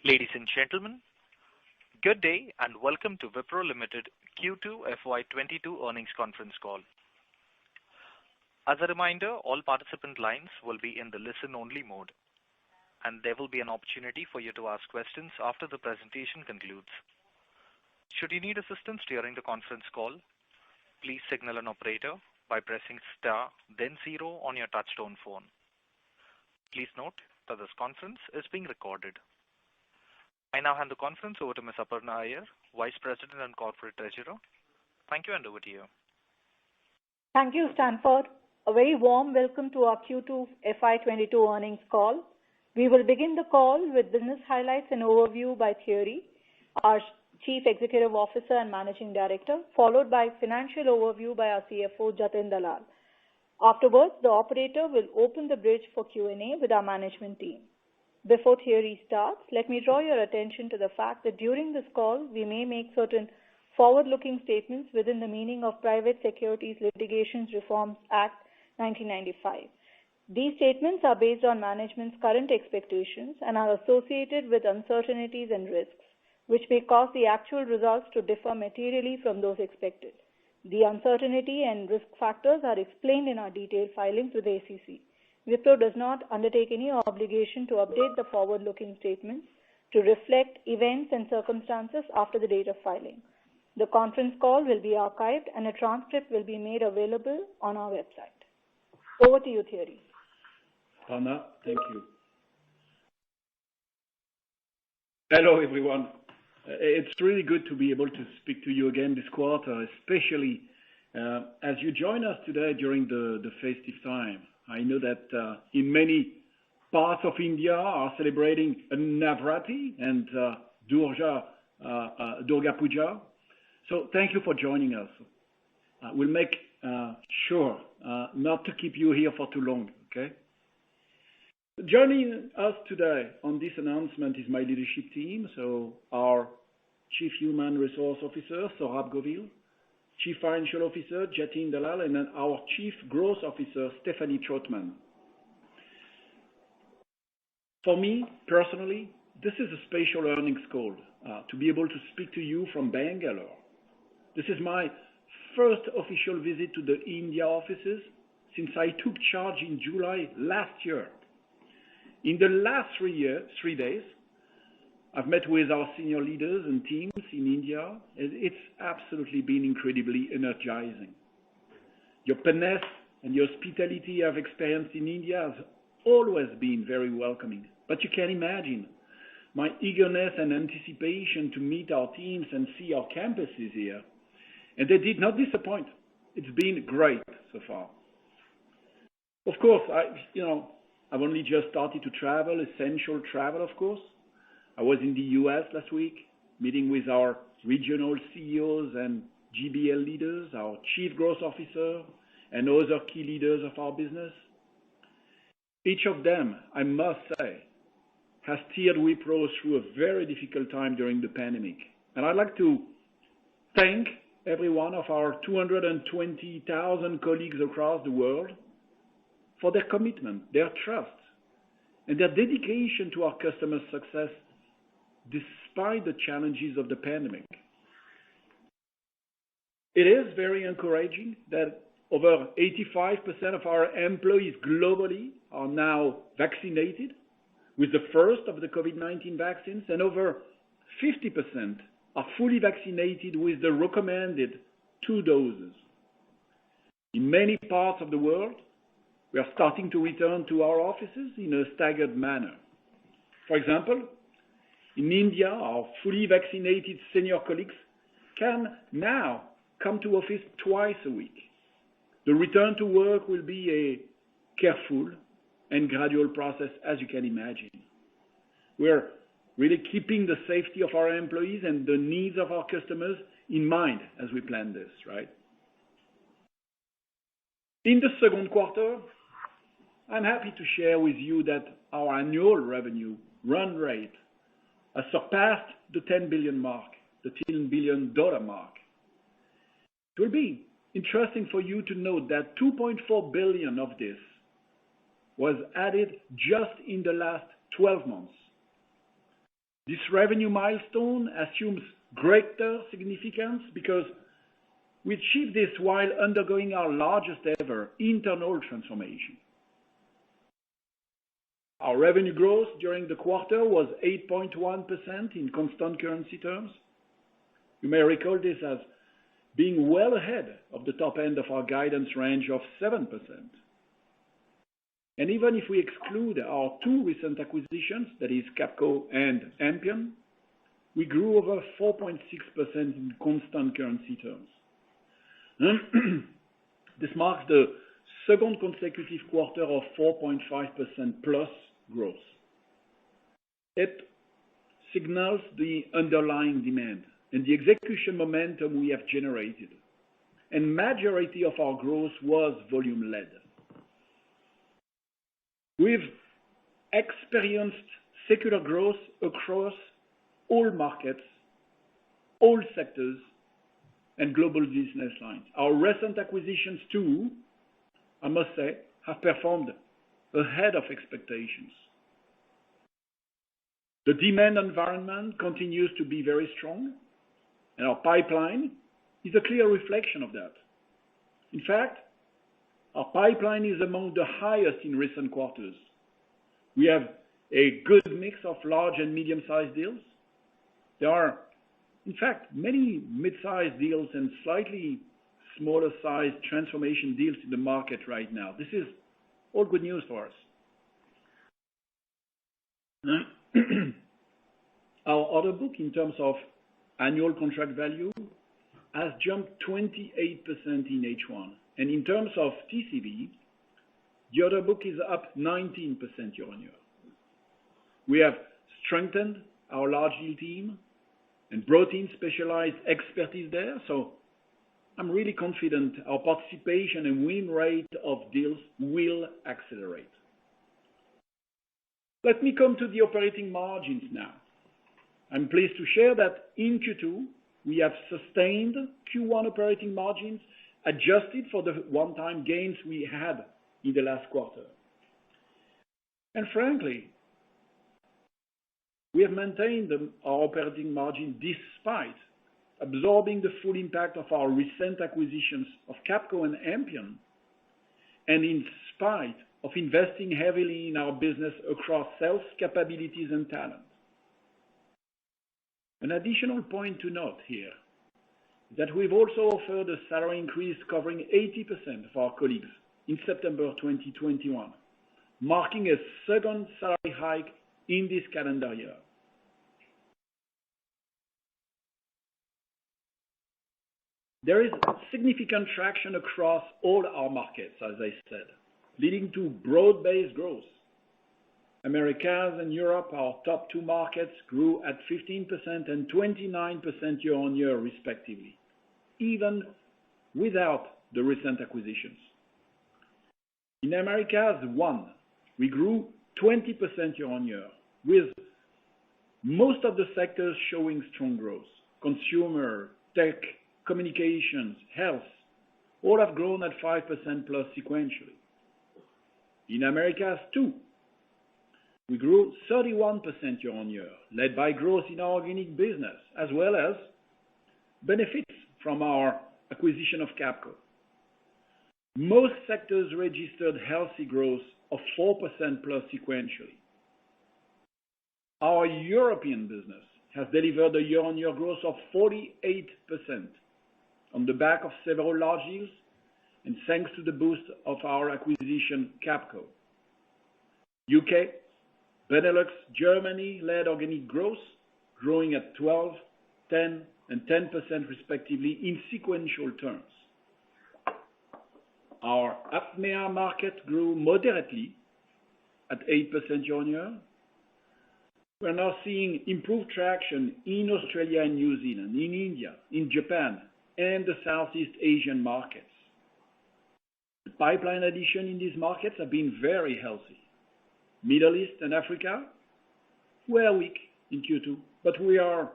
Ladies and gentlemen, good day and welcome to Wipro Limited Q2FY22 Earnings Conference Call. As a reminder, all participant lines will be in the listen-only mode, and there will be an opportunity for you to ask questions after the presentation concludes. Should you need assistance during the conference call, please signal an operator by pressing star, then 0 on your touchtone phone. Please note that this conference is being recorded. I now hand the conference over to Ms. Aparna Iyer, Vice President and Corporate Treasurer. Thank you, and over to you. Thank you, Stanford. A very warm welcome to our Q2 FY22 earnings call. We will begin the call with business highlights and overview by Thierry, our Chief Executive Officer and Managing Director, followed by financial overview by our CFO, Jatin Dalal. Afterwards, the operator will open the bridge for Q&A with our management team. Before Thierry starts, let me draw your attention to the fact that during this call, we may make certain forward-looking statements within the meaning of Private Securities Litigation Reform Act 1995. These statements are based on management's current expectations and are associated with uncertainties and risks, which may cause the actual results to differ materially from those expected. The uncertainty and risk factors are explained in our detailed filings with the SEC. Wipro does not undertake any obligation to update the forward-looking statements to reflect events and circumstances after the date of filing. The conference call will be archived and a transcript will be made available on our website. Over to you, Thierry. Anna, thank you. Hello, everyone. It's really good to be able to speak to you again this quarter, especially as you join us today during the festive time. I know that in many parts of India are celebrating Navratri and Durga Puja. So thank you for joining us. We'll make sure not to keep you here for too long, okay? Joining us today on this announcement is my leadership team, so our Chief Human Resource Officer, Saurabh Govil, Chief Financial Officer, Jatin Dalal, and then our Chief Growth Officer, Stephanie Trotman. For me, personally, this is a special earnings call to be able to speak to you from Bangalore. This is my first official visit to the India offices since I took charge in July last year. In the last 3 days, I've met with our senior leaders and teams in India, and it's absolutely been incredibly energizing. Your openness and your hospitality I've experienced in India has always been very welcoming. But you can imagine my eagerness and anticipation to meet our teams and see our campuses here. And they did not disappoint. It's been great so far. Of course, I've only just started to travel, essential travel, of course. I was in the US last week, meeting with our regional CEOs and GBL leaders, our Chief Growth Officer, and other key leaders of our business. Each of them, I must say, has steered Wipro through a very difficult time during the pandemic. And I'd like to thank every one of our 220,000 colleagues across the world for their commitment, their trust, and their dedication to our customers' success despite the challenges of the pandemic. It is very encouraging that over 85% of our employees globally are now vaccinated with the first of the COVID-19 vaccines, and over 50% are fully vaccinated with the recommended 2 doses. In many parts of the world, we are starting to return to our offices in a staggered manner. For example, in India, our fully vaccinated senior colleagues can now come to office twice a week. The return to work will be a careful and gradual process, as you can imagine. We're really keeping the safety of our employees and the needs of our customers in mind as we plan this, right? In the second quarter, I'm happy to share with you that our annual revenue run rate has surpassed the $10 billion mark, the $10 billion mark. It will be interesting for you to note that $2.4 billion of this was added just in the last 12 months. This revenue milestone assumes greater significance because we achieved this while undergoing our largest ever internal transformation. Our revenue growth during the quarter was 8.1% in constant currency terms. You may recall this as being well ahead of the top end of our guidance range of 7%. And even if we exclude our two recent acquisitions, that is Capco and Ampion, we grew over 4.6% in constant currency terms. This marks the second consecutive quarter of 4.5% plus growth. It signals the underlying demand and the execution momentum we have generated, and majority of our growth was volume-led. We've experienced secular growth across all markets, all sectors, and global business lines. Our recent acquisitions too, I must say, have performed ahead of expectations. The demand environment continues to be very strong, and our pipeline is a clear reflection of that. In fact, our pipeline is among the highest in recent quarters. We have a good mix of large and medium-sized deals. There are, in fact, many mid-sized deals and slightly smaller-sized transformation deals in the market right now. This is all good news for us. Our order book in terms of annual contract value has jumped 28% in H1. And in terms of TCV, the order book is up 19% year on year. We have strengthened our large deal team and brought in specialized expertise there. So I'm really confident our participation and win rate of deals will accelerate. Let me come to the operating margins now. I'm pleased to share that in Q2, we have sustained Q1 operating margins adjusted for the one-time gains we had in the last quarter. And frankly, we have maintained our operating margin despite absorbing the full impact of our recent acquisitions of Capco and Ampion, and in spite of investing heavily in our business across sales capabilities and talent. An additional point to note here is that we've also offered a salary increase covering 80% of our colleagues in September 2021, marking a second salary hike in this calendar year. There is significant traction across all our markets, as I said, leading to broad-based growth. Americas and Europe, our top two markets, grew at 15% and 29% year-on-year respectively, even without the recent acquisitions. In Americas 1, we grew 20% year-on-year, with most of the sectors showing strong growth. Consumer, tech, communications, health, all have grown at 5% plus sequentially. In Americas 2, we grew 31% year-on-year, led by growth in our organic business, as well as benefits from our acquisition of Capco. Most sectors registered healthy growth of 4% plus sequentially. Our European business has delivered a year-on-year growth of 48% on the back of several large deals and thanks to the boost of our acquisition Capco. UK, Benelux, Germany led organic growth, growing at 12, 10, and 10% respectively in sequential terms. Our APMEA market grew moderately at 8% year-on-year. We're now seeing improved traction in Australia and New Zealand, in India, in Japan, and the Southeast Asian markets. The pipeline addition in these markets have been very healthy. Middle East and Africa were weak in Q2, but we are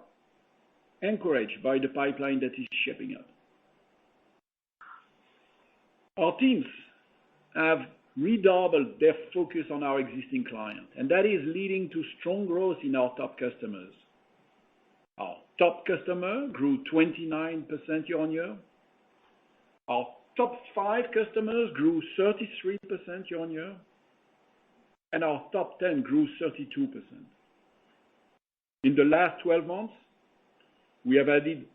encouraged by the pipeline that is shaping up. Our teams have redoubled their focus on our existing clients, and that is leading to strong growth in our top customers. Our top customer grew 29% year-on-year. Our top 5 customers grew 33% year-on-year, and our top 10 grew 32%. In the last 12 months, we have added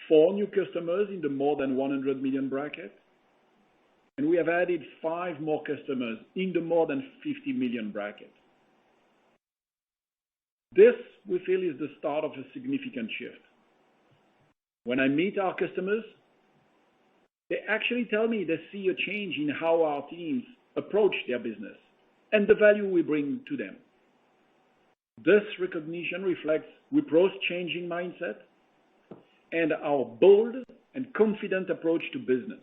4 new customers in the more than 100 million bracket, and we have added 5 more customers in the more than 50 million bracket. This, we feel, is the start of a significant shift. When I meet our customers, they actually tell me they see a change in how our teams approach their business and the value we bring to them. This recognition reflects Wipro's changing mindset and our bold and confident approach to business.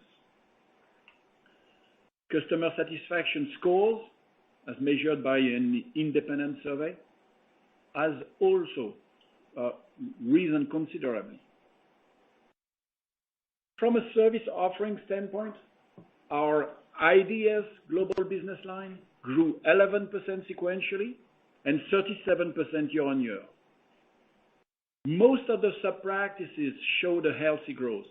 Customer satisfaction scores, as measured by an independent survey, has also risen considerably. From a service offering standpoint, our IDS global business line grew 11% sequentially and 37% year-on-year. Most of the sub-practices showed a healthy growth.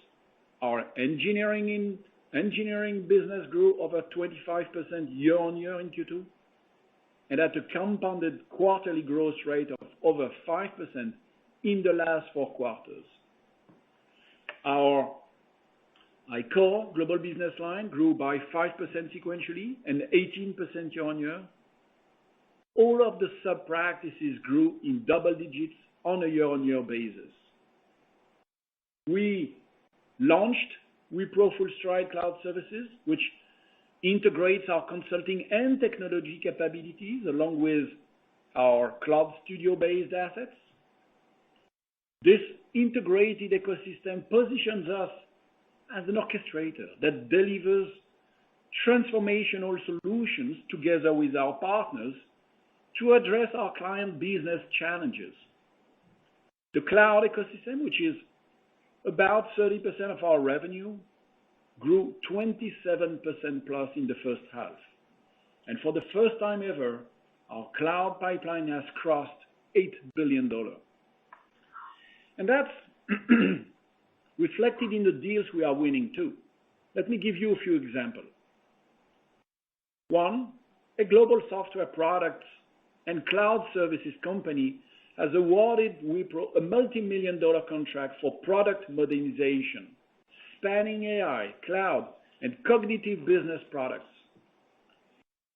Our engineering business grew over 25% year-on-year in Q2, and at a compounded quarterly growth rate of over 5% in the last 4 quarters. Our iCore global business line grew by 5% sequentially and 18% year-on-year. All of the sub-practices grew in double digits on a year-on-year basis. We launched Wipro FullStride Cloud Services, which integrates our consulting and technology capabilities along with our Cloud Studio-based assets. This integrated ecosystem positions us as an orchestrator that delivers transformational solutions together with our partners to address our client business challenges. The cloud ecosystem, which is about 30% of our revenue, grew 27% plus in the first half. And for the first time ever, our cloud pipeline has crossed $8 billion. And that's reflected in the deals we are winning too. Let me give you a few examples. One, a global software products and cloud services company has awarded Wipro a multi-million-dollar contract for product modernization, spanning AI, cloud, and cognitive business products.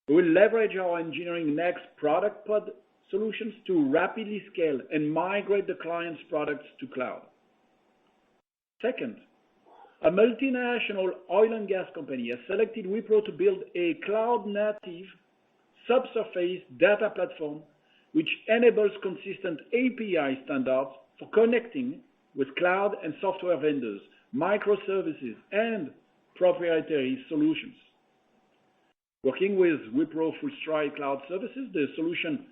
We will leverage our Engineering Next product pod solutions to rapidly scale and migrate the client's products to cloud. Second, a multinational oil and gas company has selected Wipro to build a cloud-native subsurface data platform which enables consistent API standards for connecting with cloud and software vendors, microservices, and proprietary solutions. Working with Wipro FullStride Cloud Services, the solution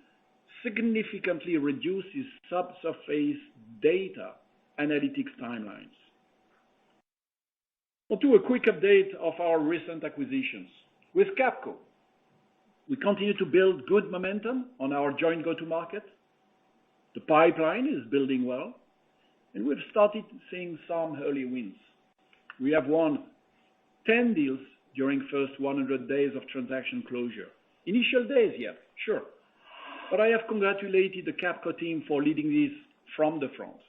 significantly reduces subsurface data analytics timelines. On to a quick update of our recent acquisitions. With Capco, we continue to build good momentum on our joint go-to-market. The pipeline is building well, and we've started seeing some early wins. We have won 10 deals during first 100 days of transaction closure. Initial days yet, sure, but I have congratulated the Capco team for leading this from the front.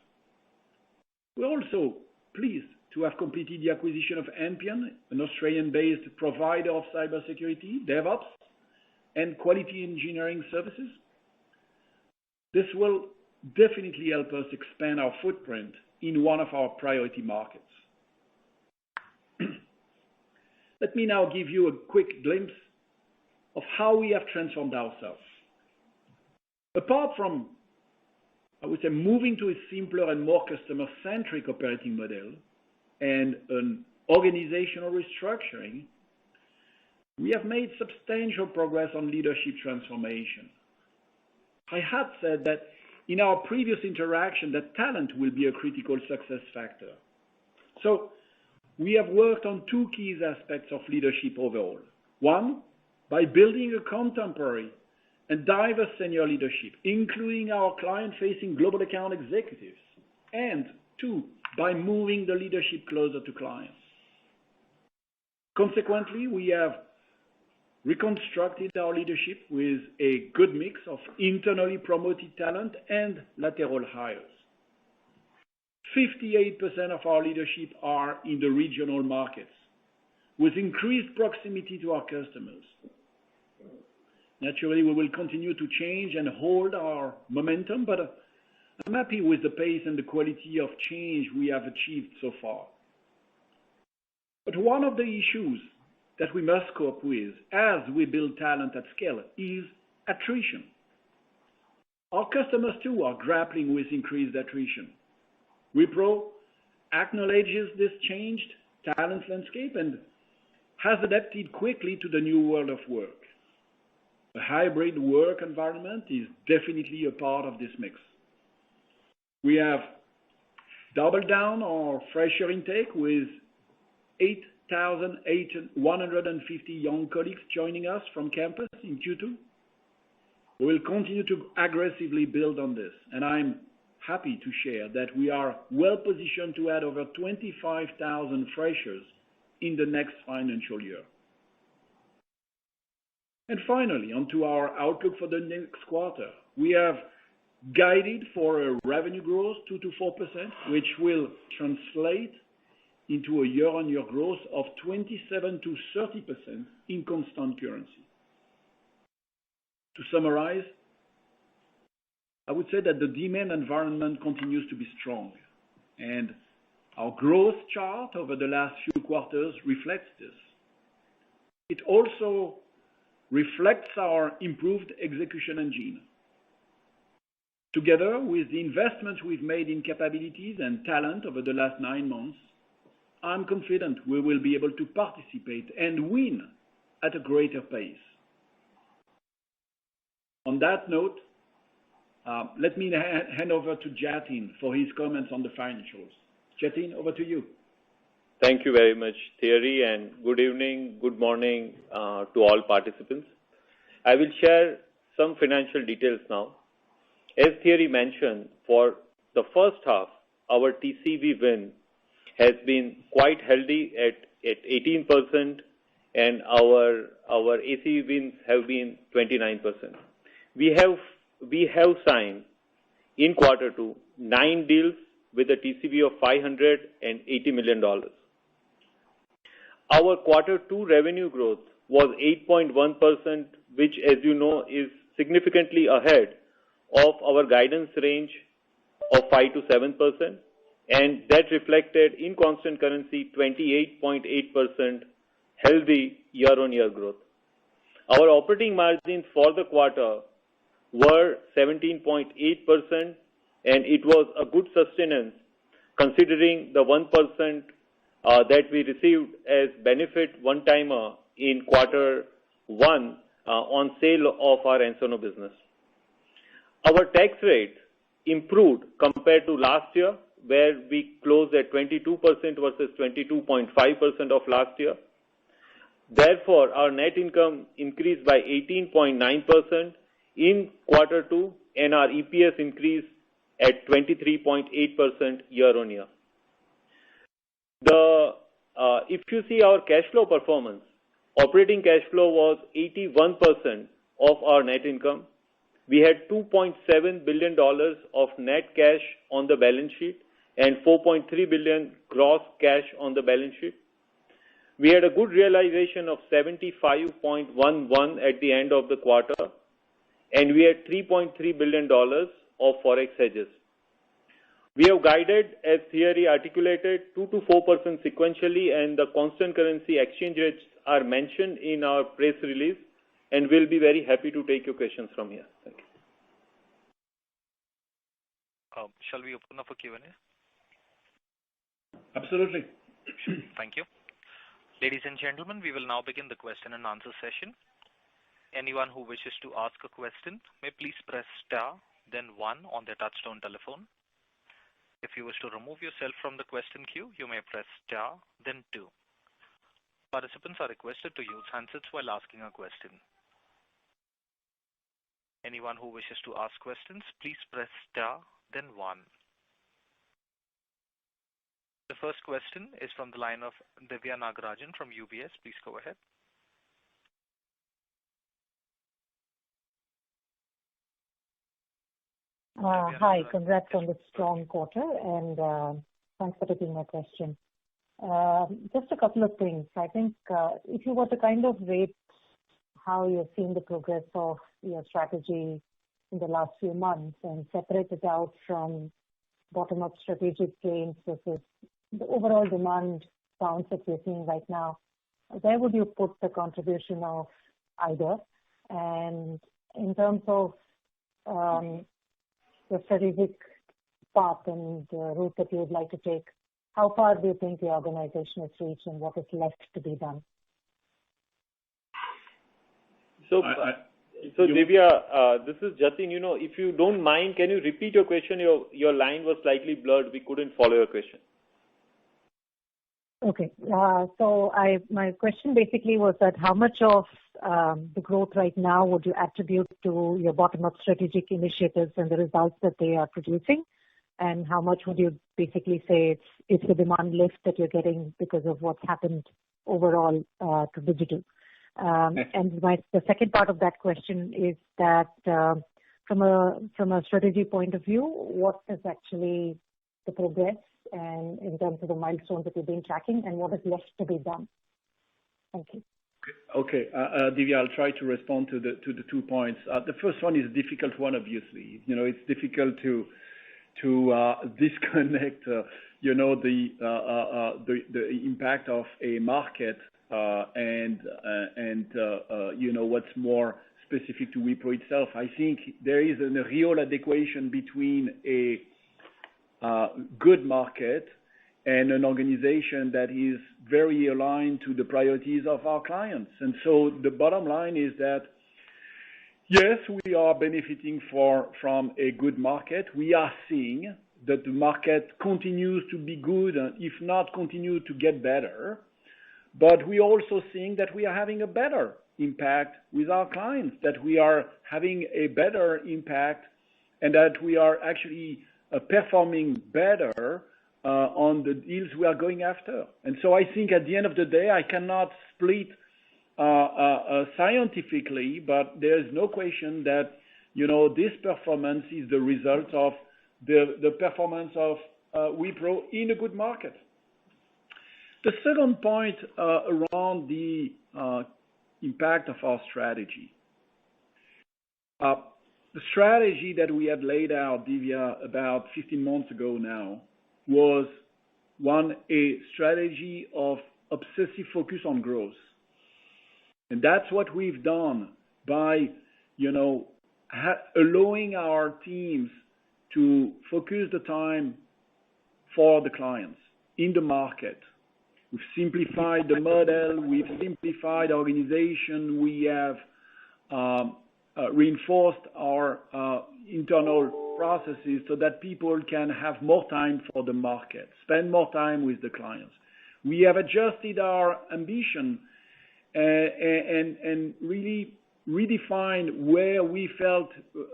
We're also pleased to have completed the acquisition of Ampion, an Australian-based provider of cybersecurity, DevOps, and quality engineering services. This will definitely help us expand our footprint in one of our priority markets. Let me now give you a quick glimpse of how we have transformed ourselves. Apart from, I would say, moving to a simpler and more customer-centric operating model and an organizational restructuring, we have made substantial progress on leadership transformation. I had said that in our previous interaction that talent will be a critical success factor. So we have worked on 2 key aspects of leadership overall. One, by building a contemporary and diverse senior leadership, including our client-facing global account executives, and 2, by moving the leadership closer to clients. Consequently, we have reconstructed our leadership with a good mix of internally promoted talent and lateral hires. 58% of our leadership are in the regional markets, with increased proximity to our customers. Naturally, we will continue to change and hold our momentum, but I'm happy with the pace and the quality of change we have achieved so far. But one of the issues that we must cope with as we build talent at scale is attrition. Our customers too are grappling with increased attrition. Wipro acknowledges this changed talent landscape and has adapted quickly to the new world of work. A hybrid work environment is definitely a part of this mix. We have doubled down our fresher intake with 8,150 young colleagues joining us from campus in Q2. We will continue to aggressively build on this, and I'm happy to share that we are well positioned to add over 25,000 freshers in the next financial year. And finally, onto our outlook for the next quarter. We have guided for a revenue growth 2 to 4%, which will translate into a year-on-year growth of 27 to 30% in constant currency. To summarize, I would say that the demand environment continues to be strong, and our growth chart over the last few quarters reflects this. It also reflects our improved execution engine. Together with the investments we've made in capabilities and talent over the last 9 months, I'm confident we will be able to participate and win at a greater pace. On that note, let me hand over to Jatin for his comments on the financials. Jatin, over to you. Thank you very much, Thierry, and good evening, good morning to all participants. I will share some financial details now. As Thierry mentioned, for the first half, our TCV win has been quite healthy at 18%, and our ACV wins have been 29%. We have signed in quarter 2 9 deals with a TCV of $580 million. Our quarter 2 revenue growth was 8.1%, which, as you know, is significantly ahead of our guidance range of 5 to 7%, and that reflected in constant currency 28.8% healthy year-on-year growth. Our operating margins for the quarter were 17.8%, and it was a good sustenance considering the 1% that we received as benefit one-timer in quarter 1 on sale of our Ensono business. Our tax rate improved compared to last year, where we closed at 22% versus 22.5% of last year. Therefore, our net income increased by 18.9% in quarter 2, and our EPS increased at 23.8% year-on-year. If you see our cash flow performance, operating cash flow was 81% of our net income. We had $2.7 billion of net cash on the balance sheet and $4.3 billion gross cash on the balance sheet. We had a good realization of 75.11 at the end of the quarter, and we had $3.3 billion of forex hedges. We have guided, as Thierry articulated, 2 to 4% sequentially, and the constant currency exchange rates are mentioned in our press release, and we'll be very happy to take your questions from here. Thank you. Shall we open up for Q&A? Absolutely. Thank you. Ladies and gentlemen, we will now begin the question and answer session. Anyone who wishes to ask a question may please press star, then 1 on their touchtone telephone. If you wish to remove yourself from the question queue, you may press star, then 2. Participants are requested to use handsets while asking a question. Anyone who wishes to ask questions, please press star, then 1. The first question is from the line of Divya Nagarajan from UBS. Please go ahead. Hi, congrats on the strong quarter, and thanks for taking my question. Just a couple of things. I think if you were to kind of rate how you're seeing the progress of your strategy in the last few months and separate it out from bottom-up strategic gains versus the overall demand bounce that we're seeing right now, where would you put the contribution of either? And in terms of the strategic path and the route that you would like to take, how far do you think the organization has reached and what is left to be done? So Divya, this is Jatin. If you don't mind, can you repeat your question? Your line was slightly blurred. We couldn't follow your question. Okay. So my question basically was that how much of the growth right now would you attribute to your bottom-up strategic initiatives and the results that they are producing? And how much would you basically say it's the demand lift that you're getting because of what's happened overall to digital? And the second part of that question is that from a strategy point of view, what is actually the progress and in terms of the milestones that you've been tracking and what is left to be done? Thank you. Okay, Divya, I'll try to respond to the 2 points. The first one is a difficult one, obviously. It's difficult to disconnect, the impact of a market and what's more specific to Wipro itself. I think there is a real adequation between a good market and an organization that is very aligned to the priorities of our clients. And so the bottom line is that, yes, we are benefiting from a good market. We are seeing that the market continues to be good, if not continue to get better. But we are also seeing that we are having a better impact with our clients, that we are having a better impact and that we are actually performing better on the deals we are going after. And so I think at the end of the day, I cannot split scientifically, but there is no question that, this performance is the result of the performance of Wipro in a good market. The second point around the impact of our strategy. The strategy that we had laid out, Divya, about 15 months ago now, was a strategy of obsessive focus on growth. And that's what we've done by, allowing our teams to focus the time for the clients in the market. We've simplified the model. We've simplified the organization. We have reinforced our internal processes so that people can have more time for the market, spend more time with the clients. We have adjusted our ambition and really redefined where we felt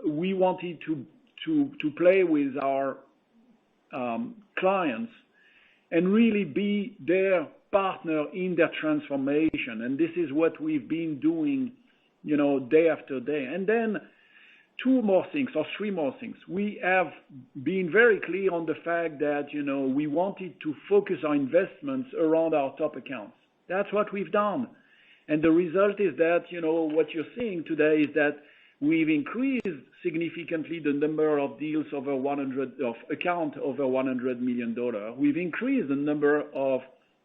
we wanted to play with our clients and really be their partner in their transformation. And this is what we've been doing, day after day. And then 3 more things. We have been very clear on the fact that, we wanted to focus our investments around our top accounts. That's what we've done. And the result is that, what you're seeing today is that we've increased significantly the number of deals of account over $100 million. We've increased the number of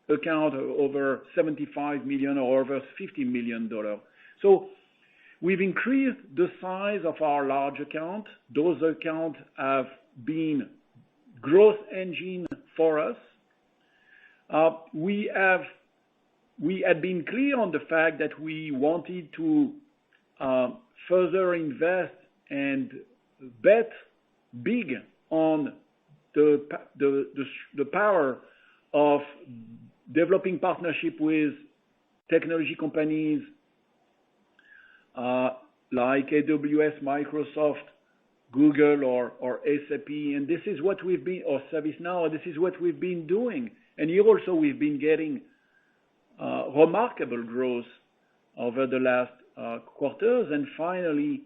account over $75 million or over $50 million. So we've increased the size of our large account. Those accounts have been growth engine for us. We had been clear on the fact that we wanted to further invest and bet big on the power of developing partnership with technology companies like AWS, Microsoft, Google, or SAP, and this is what we've been, or ServiceNow, this is what we've been doing. And here also we've been getting remarkable growth over the last quarters. And finally,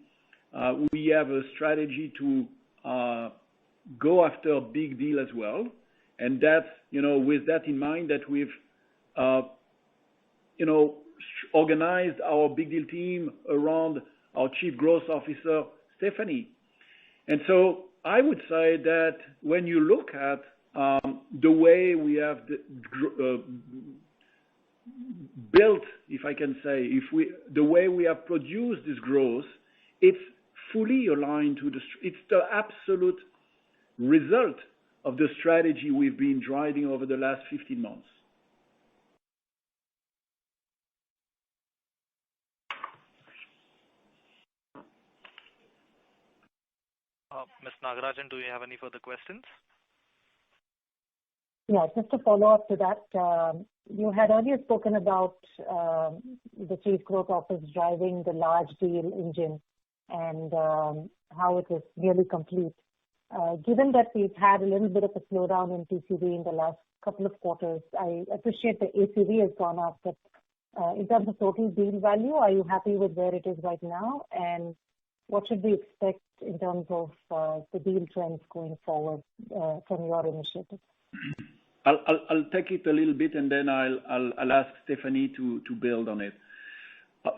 we have a strategy to go after a big deal as well. And that's, with that in mind, that we've, organized our big deal team around our Chief Growth Officer, Stephanie. And so I would say that when you look at the way we have built, if I can say, the way we have produced this growth, it's fully aligned to it's the absolute result of the strategy we've been driving over the last 15 months. Ms. Nagarajan, do you have any further questions? Yeah, just to follow up to that, you had earlier spoken about the Chief Growth Office driving the large deal engine and how it is really complete. Given that we've had a little bit of a slowdown in TCV in the last couple of quarters, I appreciate the ACV has gone up, but in terms of total deal value, are you happy with where it is right now? And what should we expect in terms of the deal trends going forward from your initiative? I'll take it a little bit and then I'll ask Stephanie to build on it.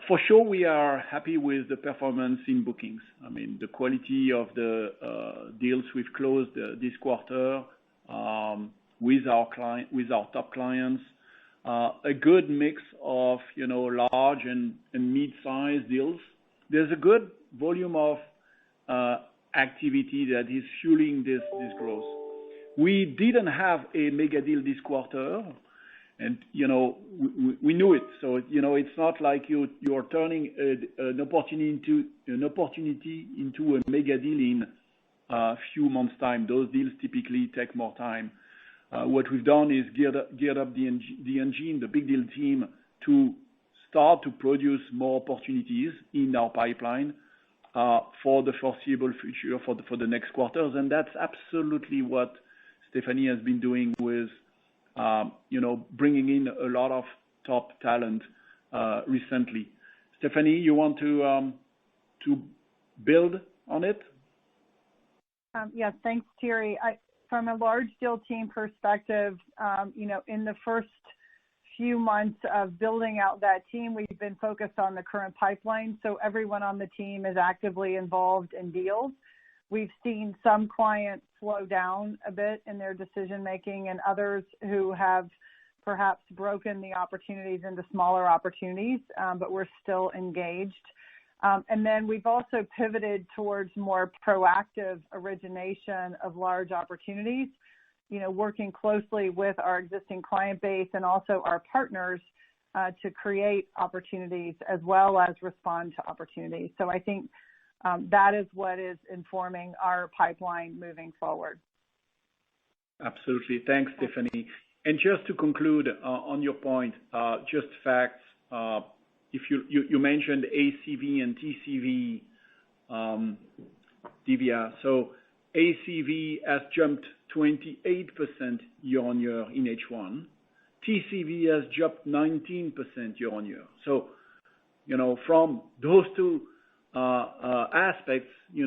For sure, we are happy with the performance in bookings. I mean, the quality of the deals we've closed this quarter with our top clients, a good mix of large and mid-sized deals. There's a good volume of activity that is fueling this growth. We didn't have a mega deal this quarter, and we knew it. So it's not like you're turning an opportunity into a mega deal in a few months' time. Those deals typically take more time. What we've done is geared up the engine, the big deal team, to start to produce more opportunities in our pipeline for the foreseeable future, for the next quarters, and that's absolutely what Stephanie has been doing with, bringing in a lot of top talent recently. Stephanie, you want to build on it? Yes, thanks, Thierry. From a large deal team perspective, in the first few months of building out that team, we've been focused on the current pipeline. So everyone on the team is actively involved in deals. We've seen some clients slow down a bit in their decision making and others who have perhaps broken the opportunities into smaller opportunities, but we're still engaged. And then we've also pivoted towards more proactive origination of large opportunities, working closely with our existing client base and also our partners to create opportunities as well as respond to opportunities. So I think that is what is informing our pipeline moving forward. Absolutely. Thanks, Stephanie. And just to conclude on your point, just facts. If you mentioned ACV and TCV, Divya. So ACV has jumped 28% year on year in H1. TCV has jumped 19% year on year. So, from those two aspects, we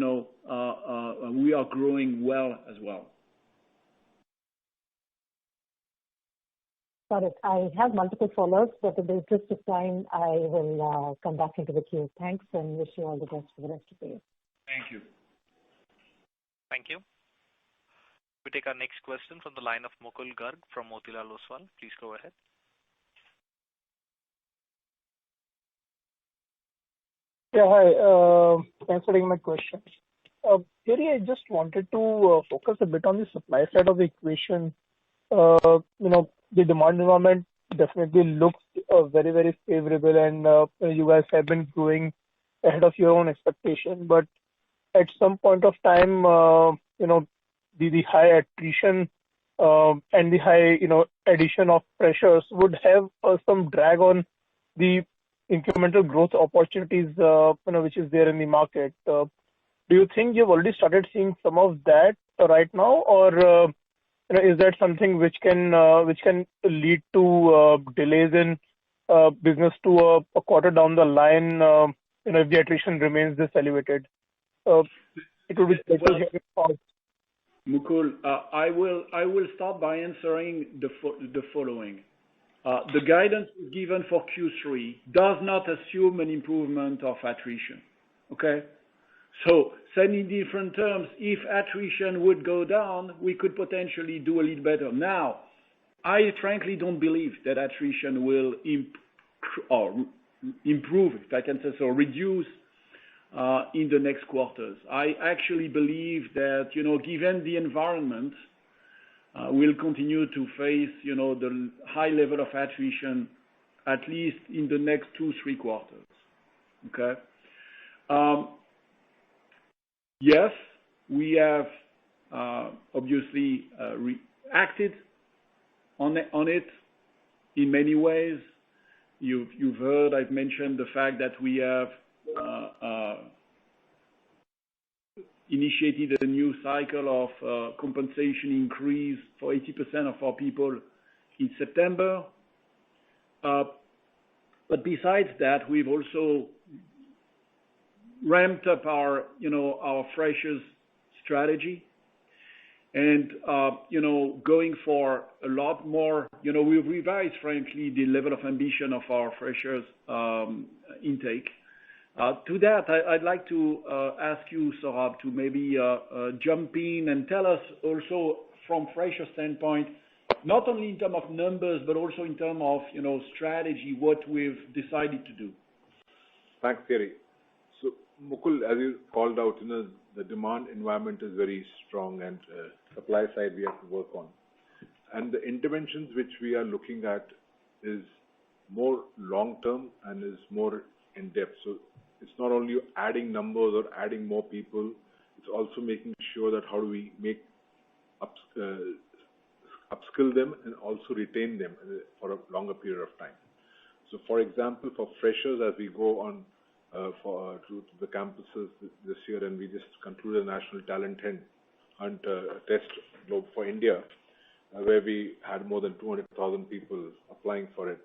are growing well as well. Got it. I have multiple follow-ups, but in the interest of time, I will come back into the queue. Thanks and wish you all the best for the rest of the year. Thank you. Thank you. We take our next question from the line of Mukul Garg from Motilal Oswal. Please go ahead. Yeah, hi. Thanks for taking my question. Thierry, I just wanted to focus a bit on the supply side of the equation. The demand environment definitely looks very, very favorable, and you guys have been growing ahead of your own expectation. But at some point of time, the high attrition and the high, addition of pressures would have some drag on the incremental growth opportunities, which is there in the market. Do you think you've already started seeing some of that right now, or is that something which can lead to delays in business to a quarter down the line, if the attrition remains this elevated? It would be great to hear your thoughts. Mukul, I will start by answering the following. The guidance given for Q3 does not assume an improvement of attrition. Okay? So, said in different terms, if attrition would go down, we could potentially do a little better. Now, I frankly don't believe that attrition will improve, if I can say so, reduce in the next quarters. I actually believe that, given the environment, we'll continue to face, the high level of attrition at least in the next 2-3 quarters. Okay? Yes, we have obviously reacted on it in many ways. You've heard I've mentioned the fact that we have initiated a new cycle of compensation increase for 80% of our people in September. But besides that, we've also ramped up our freshers strategy and, going for a lot more, we've revised, frankly, the level of ambition of our freshers intake. To that, I'd like to ask you, Saurabh, to maybe jump in and tell us also from fresher standpoint, not only in terms of numbers, but also in terms of, strategy, what we've decided to do. Thanks, Thierry. So, Mukul, as you called out, the demand environment is very strong and supply side we have to work on. And the interventions which we are looking at is more long-term and is more in-depth. So it's not only adding numbers or adding more people, it's also making sure that how do we make upskill them and also retain them for a longer period of time. So for example, for freshers, as we go on to the campuses this year, and we just concluded a national talent hunt test for India, where we had more than 200,000 people applying for it.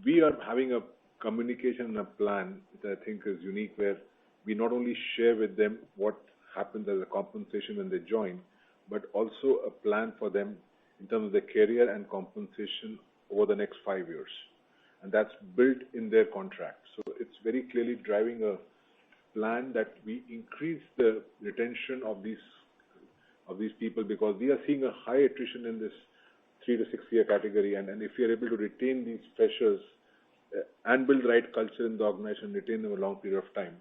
We are having a communication and a plan that I think is unique, where we not only share with them what happens as a compensation when they join, but also a plan for them in terms of their career and compensation over the next 5 years. And that's built in their contract. So it's very clearly driving a plan that we increase the retention of these people, because we are seeing a high attrition in this 3 to 6 year category. And if we are able to retain these freshers and build the right culture in the organization, retain them a long period of time,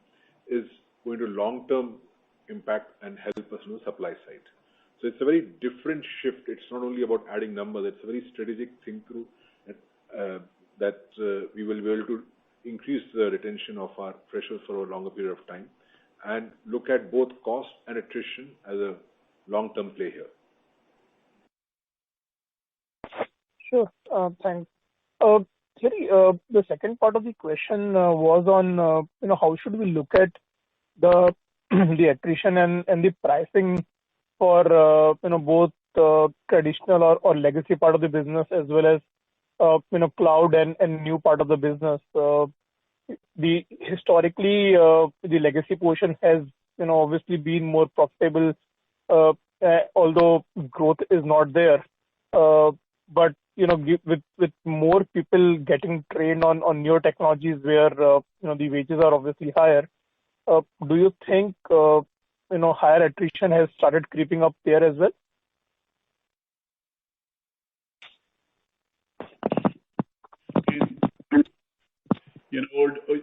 is going to long-term impact and help us on the supply side. So it's a very different shift. It's not only about adding numbers. It's a very strategic thing through that we will be able to increase the retention of our freshers for a longer period of time and look at both cost and attrition as a long-term play here. Sure. Thanks. Thierry, the second part of the question was on, how should we look at the attrition and the pricing for, both traditional or legacy part of the business as well as, cloud and new part of the business. Historically, the legacy portion has, obviously been more profitable, although growth is not there. But with more people getting trained on newer technologies where the wages are obviously higher, do you think higher attrition has started creeping up there as well?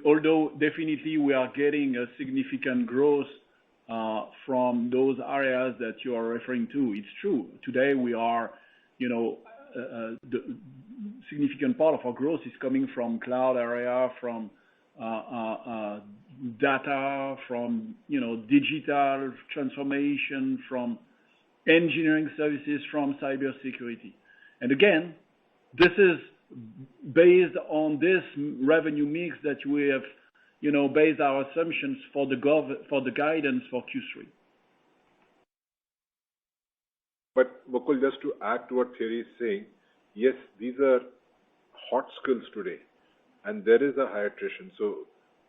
Although definitely we are getting a significant growth from those areas that you are referring to, it's true. Today we are, the significant part of our growth is coming from cloud area, from data, from digital transformation, from engineering services, from cybersecurity. And again, this is based on this revenue mix that we have, based our assumptions for the guidance for Q3. But Mukul, just to add to what Thierry is saying, yes, these are hot skills today, and there is a high attrition. So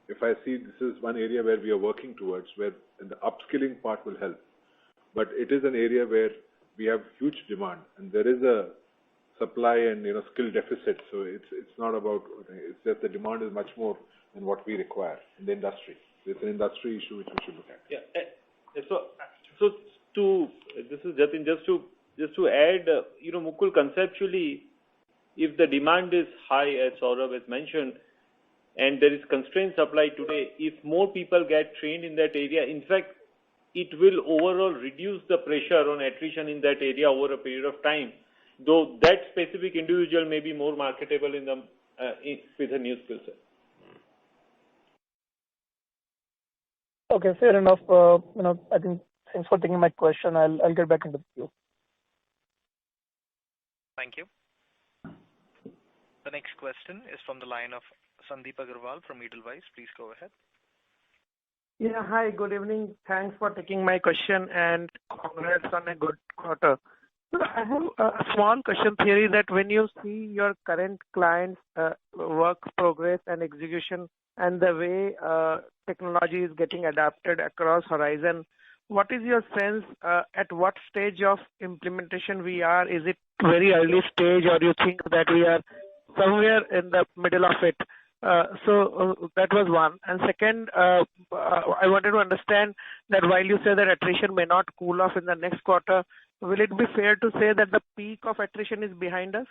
if I see this is one area where we are working towards, where the upskilling part will help. But it is an area where we have huge demand, and there is a supply and skill deficit. So it's not about, it's just the demand is much more than what we require in the industry. It's an industry issue which we should look at. Yeah. So this is Jatin. Just to add, Mukul, conceptually, if the demand is high, as Saurabh has mentioned, and there is constrained supply today, if more people get trained in that area, in fact, it will overall reduce the pressure on attrition in that area over a period of time. Though that specific individual may be more marketable with a new skill set. Okay, fair enough. I think thanks for taking my question. I'll get back into the queue. Thank you. The next question is from the line of Sandeep Agarwal from Edelweiss. Please go ahead. Yeah, hi, good evening. Thanks for taking my question and congrats on a good quarter. So I have a small question, Thierry, that when you see your current clients' work progress and execution and the way technology is getting adapted across horizon, what is your sense at what stage of implementation we are? Is it very early stage, or you think that we are somewhere in the middle of it? So that was one. And second, I wanted to understand that while you say that attrition may not cool off in the next quarter, will it be fair to say that the peak of attrition is behind us?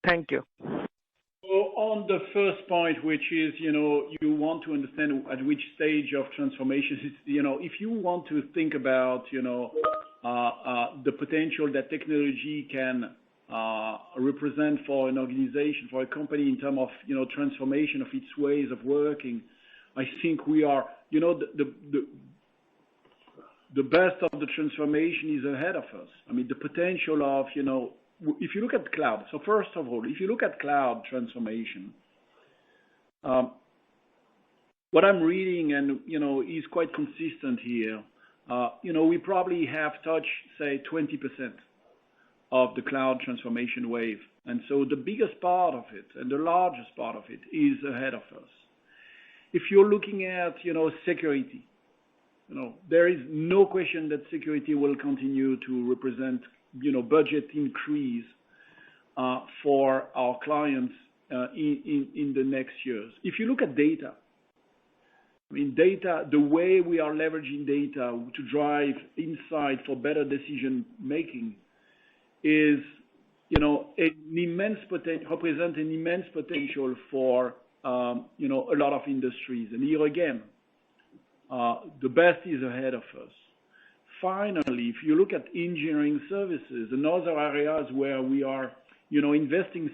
Thank you. So on the first point, which is, you want to understand at which stage of transformation, if you want to think about, the potential that technology can represent for an organization, for a company in terms of, transformation of its ways of working, I think we are, the best of the transformation is ahead of us. I mean, the potential of, if you look at cloud, so first of all, if you look at cloud transformation, what I'm reading and, is quite consistent here, we probably have touched, say, 20% of the cloud transformation wave. And so the biggest part of it and the largest part of it is ahead of us. If you're looking at, security, there is no question that security will continue to represent, budget increase for our clients in the next years. If you look at data, data, the way we are leveraging data to drive insight for better decision making is, represent an immense potential for, a lot of industries. And here again, the best is ahead of us. Finally, if you look at engineering services and other areas where we are, investing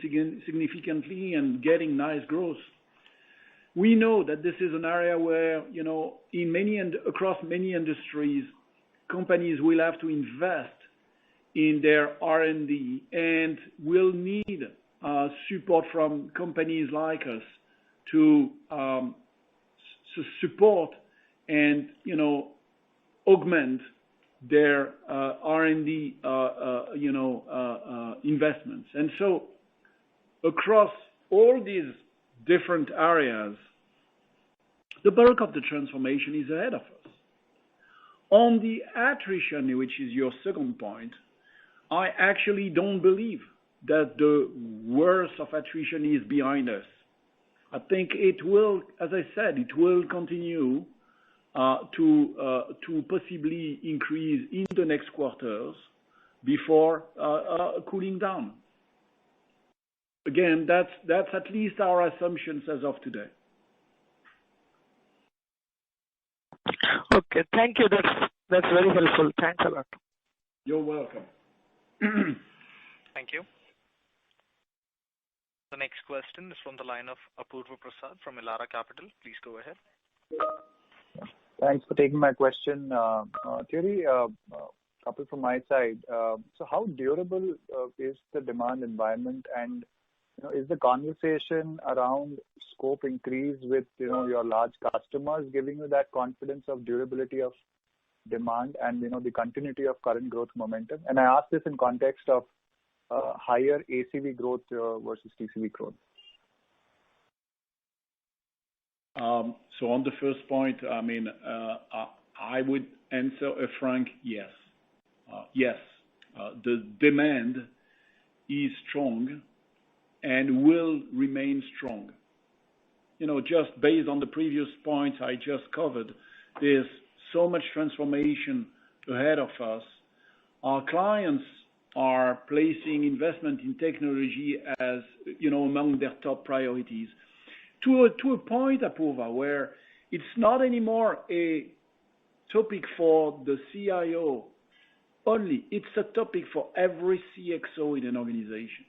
significantly and getting nice growth, we know that this is an area where, in many and across many industries, companies will have to invest in their R&D and will need support from companies like us to support and, augment their R&D, investments. And so across all these different areas, the bulk of the transformation is ahead of us. On the attrition, which is your second point, I actually don't believe that the worst of attrition is behind us. I think it will, as I said, it will continue to possibly increase in the next quarters before cooling down. Again, that's at least our assumptions as of today. Okay, thank you. That's very helpful. Thanks a lot. You're welcome. Thank you. The next question is from the line of Apurva Prasad from Elara Capital. Please go ahead. Thanks for taking my question. Thierry, couple from my side. So how durable is the demand environment, and is the conversation around scope increase with your large customers giving you that confidence of durability of demand and the continuity of current growth momentum? And I ask this in context of higher ACV growth versus TCV growth. So on the first point, I would answer a frank yes. Yes, the demand is strong and will remain strong. Just based on the previous points I just covered, there's so much transformation ahead of us. Our clients are placing investment in technology as, among their top priorities. To a point, Apurva, where it's not anymore a topic for the CIO only. It's a topic for every CXO in an organization,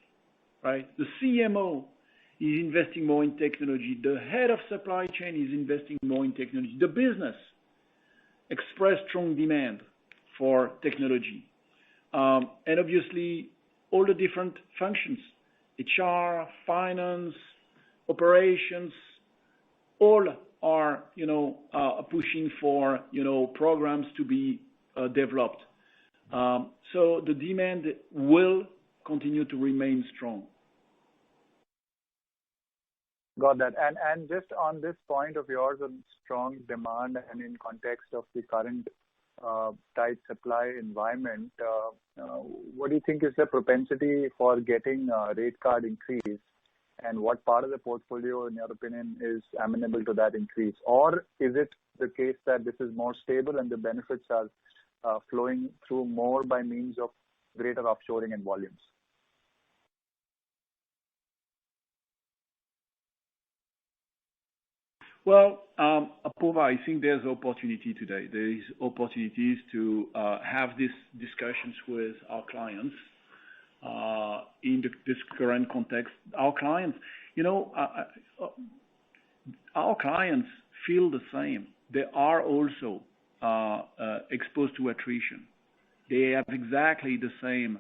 right? The CMO is investing more in technology. The head of supply chain is investing more in technology. The business expressed strong demand for technology. And obviously, all the different functions, HR, finance, operations, all are, pushing for, programs to be developed. So the demand will continue to remain strong. Got that. And just on this point of yours on strong demand and in context of the current tight supply environment, what do you think is the propensity for getting a rate card increase? And what part of the portfolio, in your opinion, is amenable to that increase? Or is it the case that this is more stable and the benefits are flowing through more by means of greater offshoring and volumes? Well, Apurva, I think there's opportunity today. There is opportunities to have these discussions with our clients in this current context. Our clients, our clients feel the same. They are also exposed to attrition. They have exactly the same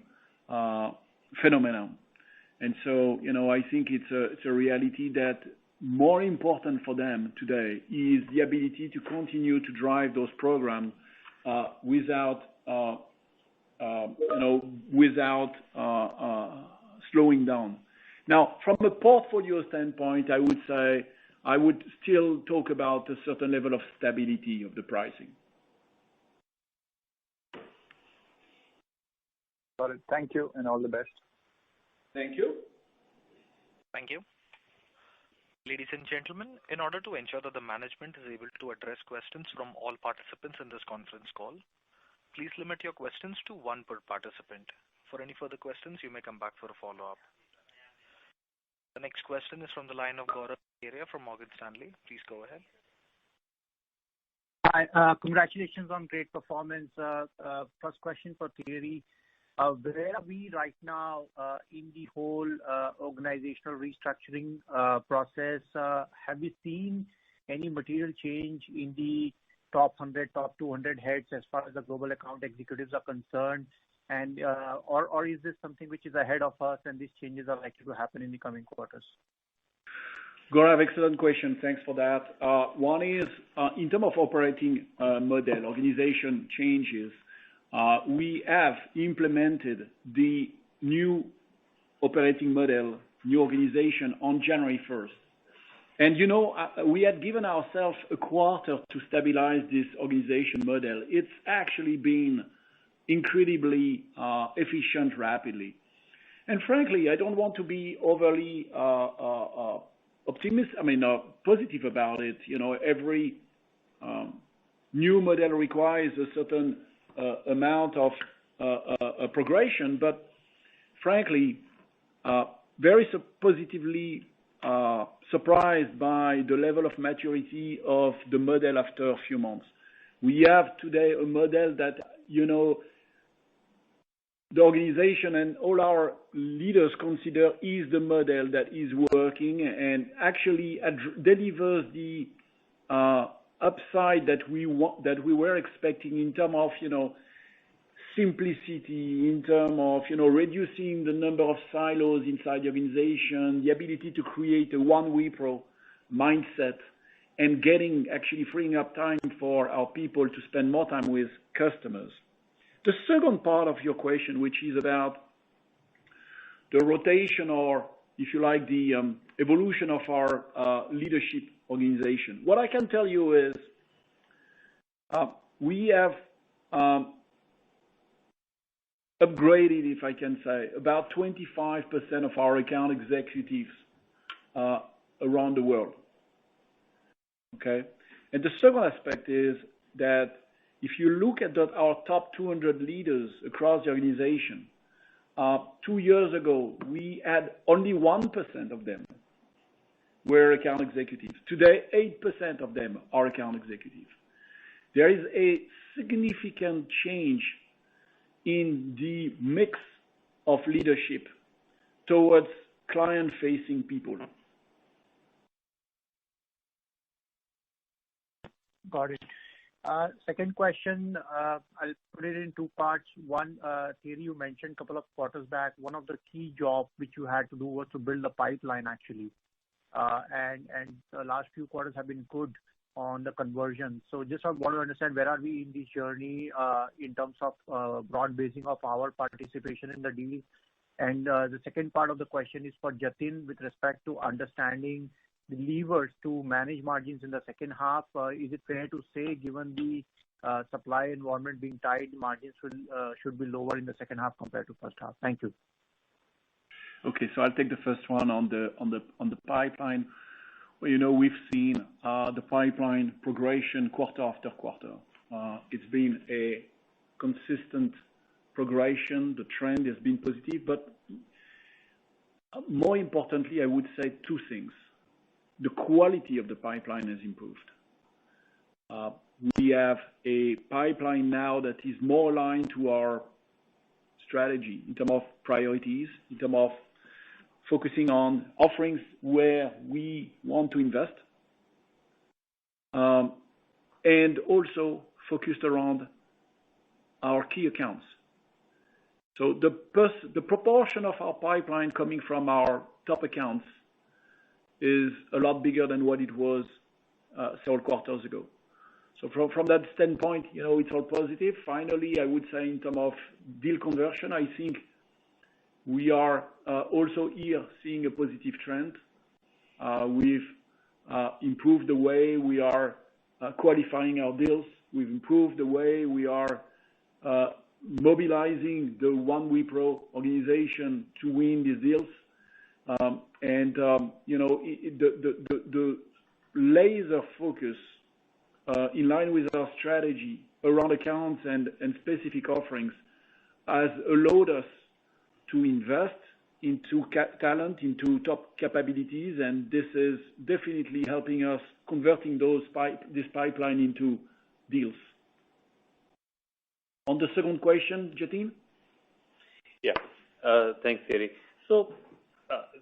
phenomenon. And so, I think it's a reality that more important for them today is the ability to continue to drive those programs without slowing down. Now, from a portfolio standpoint, I would say I would still talk about a certain level of stability of the pricing. Got it. Thank you, and all the best. Thank you. Thank you. Ladies and gentlemen, in order to ensure that the management is able to address questions from all participants in this conference call, please limit your questions to one per participant. For any further questions, you may come back for a follow-up. The next question is from the line of Gaurav from Morgan Stanley. Please go ahead. Hi, congratulations on great performance. First question for Thierry. Where are we right now in the whole organizational restructuring process? Have you seen any material change in the top 100, top 200 heads as far as the global account executives are concerned? And or is this something which is ahead of us and these changes are likely to happen in the coming quarters? Gaurav, excellent question. Thanks for that. One is, in terms of operating model, organization changes, we have implemented the new operating model, new organization on January 1st. And, we had given ourselves a quarter to stabilize this organization model. It's actually been incredibly efficient rapidly. And frankly, I don't want to be overly positive about it. Every new model requires a certain amount of progression, but frankly, very positively surprised by the level of maturity of the model after a few months. We have today a model that, the organization and all our leaders consider is the model that is working and actually delivers the upside that we were expecting in terms of, simplicity, in terms of reducing the number of silos inside the organization, the ability to create a one Wipro mindset, and actually freeing up time for our people to spend more time with customers. The second part of your question, which is about the rotation, or if you like, the evolution of our leadership organization. What I can tell you is we have upgraded, if I can say, about 25% of our account executives around the world. Okay? And the second aspect is that if you look at our top 200 leaders across the organization, 2 years ago, we had only 1% of them were account executives. Today, 8% of them are account executives. There is a significant change in the mix of leadership towards client-facing people. Got it. Second question, I'll put it in two parts. One, Thierry, you mentioned a couple of quarters back, one of the key jobs which you had to do was to build a pipeline actually. And the last few quarters have been good on the conversion. So just I want to understand where are we in this journey in terms of broad basing of our participation in the deal. And the second part of the question is for Jatin with respect to understanding the levers to manage margins in the second half. Is it fair to say, given the supply environment being tight, margins should be lower in the second half compared to first half? Thank you. Okay, so I'll take the first one on the pipeline. Well, we've seen the pipeline progression quarter after quarter. It's been a consistent progression. The trend has been positive, but more importantly, I would say two things. The quality of the pipeline has improved. We have a pipeline now that is more aligned to our strategy in terms of priorities, in terms of focusing on offerings where we want to invest, and also focused around our key accounts. So the proportion of our pipeline coming from our top accounts is a lot bigger than what it was several quarters ago. So from that standpoint, it's all positive. Finally, I would say in terms of deal conversion, I think we are also here seeing a positive trend. We've improved the way we are qualifying our deals. We've improved the way we are mobilizing the One Wipro organization to win these deals. The laser focus in line with our strategy around accounts and specific offerings has allowed us to invest into talent, into top capabilities, and this is definitely helping us converting this pipeline into deals. On the second question, Jatin? Yeah. Thanks, Thierry. So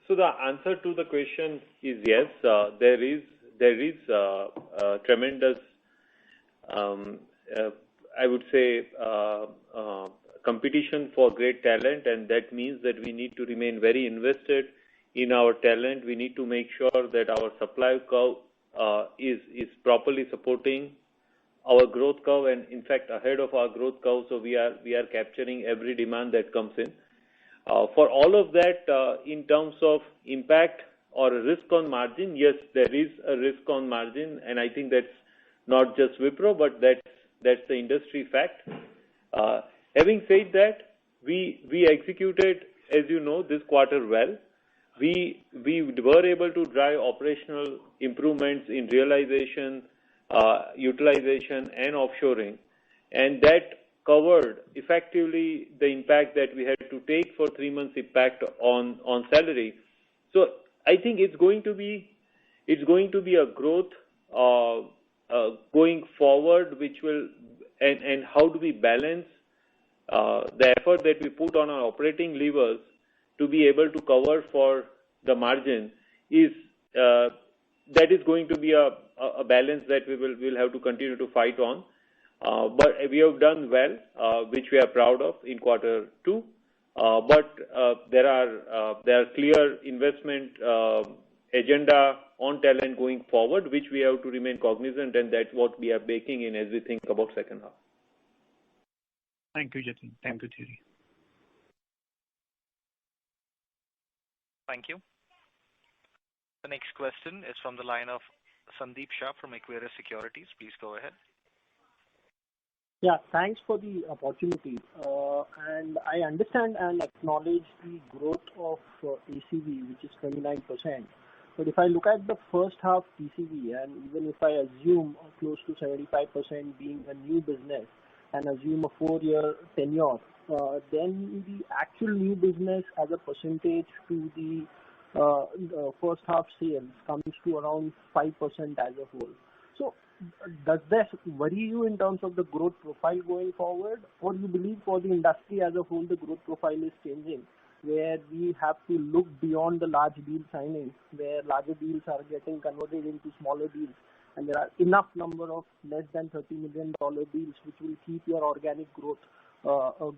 the answer to the question is yes. There is tremendous, I would say, competition for great talent, and that means that we need to remain very invested in our talent. We need to make sure that our supply curve is properly supporting our growth curve, and in fact ahead of our growth curve. So we are capturing every demand that comes in. For all of that, in terms of impact or risk on margin, yes, there is a risk on margin, and I think that's not just Wipro, but that's the industry fact. Having said that, we executed, as you know, this quarter well. We were able to drive operational improvements in realization, utilization, and offshoring, and that covered effectively the impact that we had to take for 3 months impact on salary. So I think it's going to be a growth going forward, which will and how do we balance the effort that we put on our operating levers to be able to cover for the margin is that is going to be a balance that we'll have to continue to fight on. But we have done well, which we are proud of in Q2. But there are clear investment agenda on talent going forward, which we have to remain cognizant, and that's what we are baking in as we think about second half. Thank you, Jatin. Thank you, Thierry. Thank you. The next question is from the line of Sandeep Shah from Equirus Securities. Please go ahead. Yeah, thanks for the opportunity. And I understand and acknowledge the growth of ACV, which is 29%. But if I look at the first half TCV, and even if I assume close to 75% being a new business and assume a 4-year tenure, then the actual new business as a percentage to the first half sales comes to around 5% as a whole. So does that worry you in terms of the growth profile going forward, or you believe for the industry as a whole the growth profile is changing, where we have to look beyond the large deal signings, where larger deals are getting converted into smaller deals, and there are enough number of less than $30 million deals which will keep your organic growth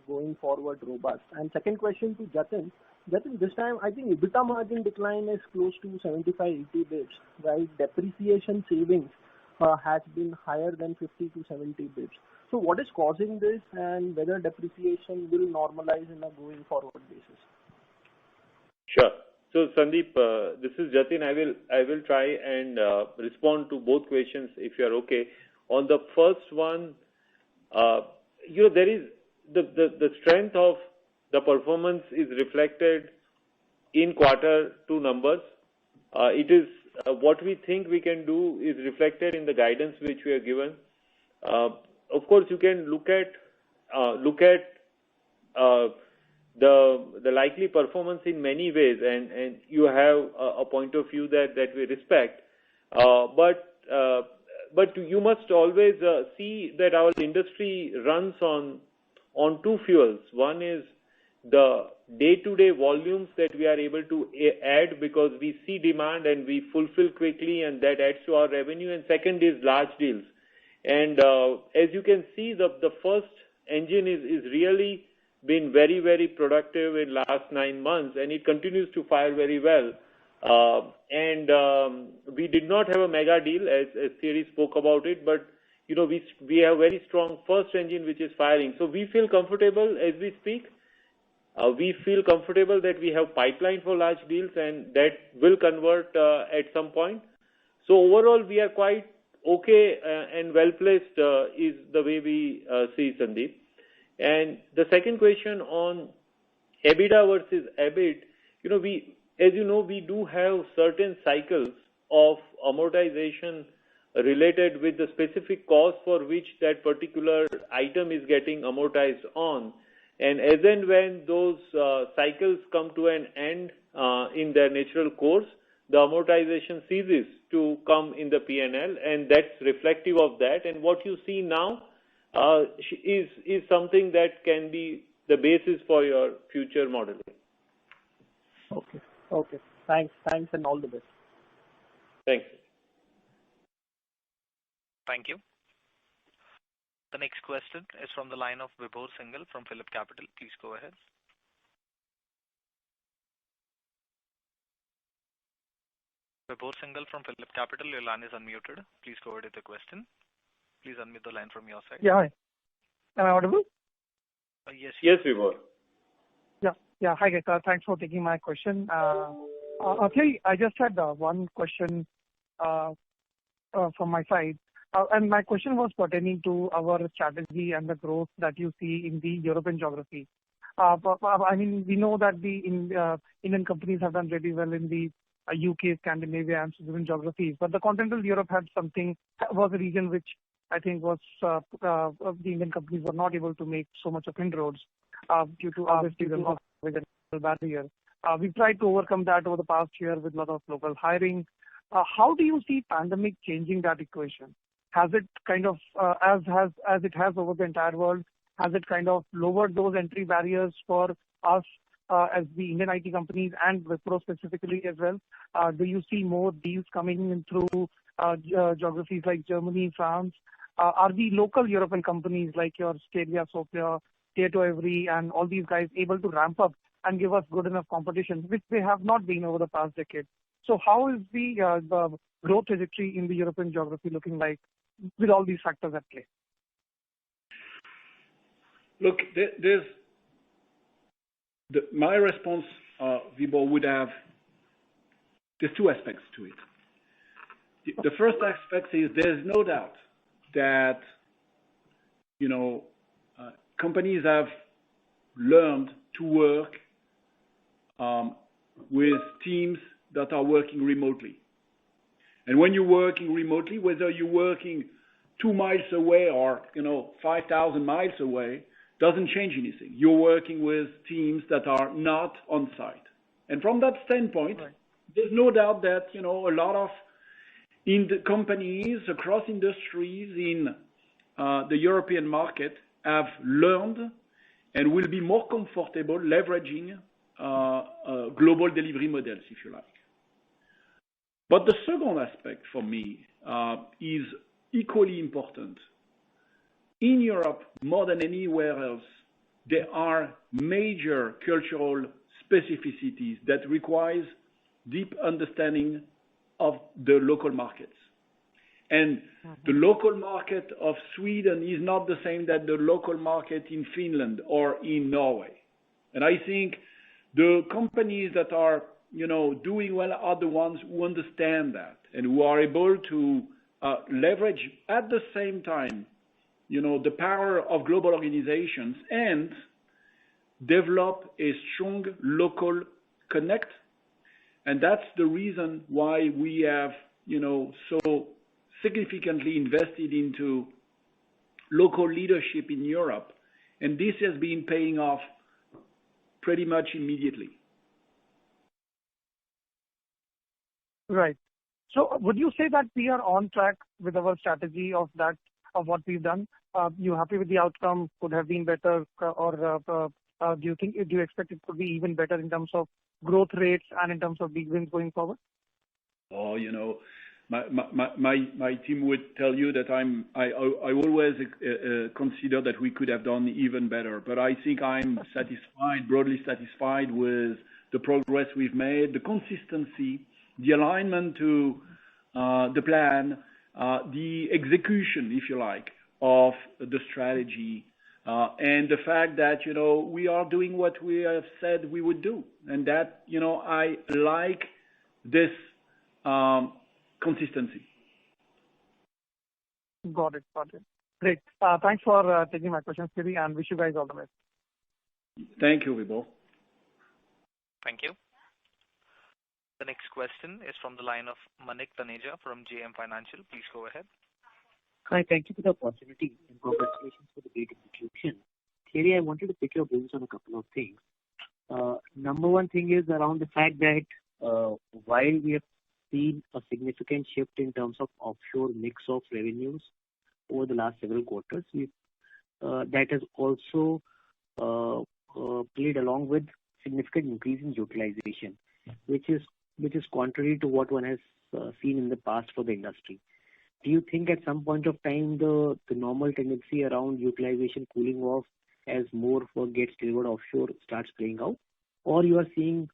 going forward robust? And second question to Jatin. Jatin, this time I think EBITDA margin decline is close to 75-80 bps, right? Depreciation savings has been higher than 50 to 70 bps. So what is causing this, and whether depreciation will normalize in a going forward basis? Sure. So Sandeep, this is Jatin. I will try and respond to both questions if you are okay. On the first one, there is the strength of the performance is reflected in Q2 numbers. It is what we think we can do is reflected in the guidance which we are given. Of course, you can look at the likely performance in many ways, and you have a point of view that we respect. But you must always see that our industry runs on two fuels. One is the day-to-day volumes that we are able to add because we see demand and we fulfill quickly, and that adds to our revenue. And second is large deals. And as you can see, the first engine is really been very, very productive in last 9 months, and it continues to fire very well. We did not have a mega deal as Thierry spoke about it, but we have very strong first engine which is firing. So we feel comfortable as we speak. We feel comfortable that we have pipeline for large deals, and that will convert at some point. So overall, we are quite okay and well placed is the way we see, Sandeep. And the second question on EBITDA versus EBIT, we do have certain cycles of amortization related with the specific cost for which that particular item is getting amortized on. And as and when those cycles come to an end in their natural course, the amortization ceases to come in the P&L, and that's reflective of that. And what you see now is something that can be the basis for your future modeling. Okay. Thanks, and all the best. Thanks. Thank you. The next question is from the line of Vibhor Singhal from PhillipCapital. Please go ahead. Vibhor Singhal from PhillipCapital, your line is unmuted. Please go ahead with the question. Please unmute the line from your side. Yeah, hi. Am I audible? Yes. Yes, Vibhor. Yeah. Hi, guys. Thanks for taking my question. Actually, I just had one question from my side. And my question was pertaining to our strategy and the growth that you see in the European geography. We know that the Indian companies have done really well in the UK, Scandinavia, and Switzerland geographies. But the continental Europe was a region which I think was the Indian companies were not able to make so much of inroads due to obviously the barrier. We've tried to overcome that over the past year with a lot of local hiring. How do you see pandemic changing that equation? Has it kind of, as it has over the entire world, has it kind of lowered those entry barriers for us as the Indian IT companies and Wipro specifically as well? Do you see more deals coming in through geographies like Germany, France, are the local European companies like your Stadia, Sofia, Tieto Every, and all these guys able to ramp up and give us good enough competition, which they have not been over the past decade? So how is the growth trajectory in the European geography looking like with all these factors at play? Look, my response, Vibor, would have, there's two aspects to it. The first aspect is there's no doubt that, companies have learned to work with teams that are working remotely. And when you're working remotely, whether you're working 2 miles away or, 5,000 miles away, doesn't change anything. You're working with teams that are not on site. And from that standpoint, right, there's no doubt that, a lot of companies across industries in the European market have learned and will be more comfortable leveraging global delivery models, if you like. But the second aspect for me is equally important. In Europe, more than anywhere else, there are major cultural specificities that requires deep understanding of the local markets. And the local market of Sweden is not the same that the local market in Finland or in Norway. And I think the companies that are, doing well are the ones who understand that and who are able to leverage at the same time, the power of global organizations and develop a strong local connect. And that's the reason why we have, so significantly invested into local leadership in Europe. And this has been paying off pretty much immediately. Right. So would you say that we are on track with our strategy of what we've done? You happy with the outcome? Could have been better, or do you expect it could be even better in terms of growth rates and in terms of big wins going forward? Oh, my team would tell you that I always consider that we could have done even better. But I think I'm broadly satisfied with the progress we've made, the consistency, the alignment to the plan, the execution, if you like, of the strategy, and the fact that, we are doing what we have said we would do. And that, I like this consistency. Got it. Great. Thanks for taking my questions, Thierry, and wish you guys all the best. Thank you, Vibor. Thank you. The next question is from the line of Manik Taneja from JM Financial. Please go ahead. Hi, thank you for the opportunity and congratulations for the great execution. Thierry, I wanted to pick your brains on a couple of things. Number one thing is around the fact that while we have seen a significant shift in terms of offshore mix of revenues over the last several quarters, that has also played along with significant increase in utilization, which is contrary to what one has seen in the past for the industry. Do you think at some point of time the normal tendency around utilization cooling off as more work gets delivered offshore starts playing out, or you are seeing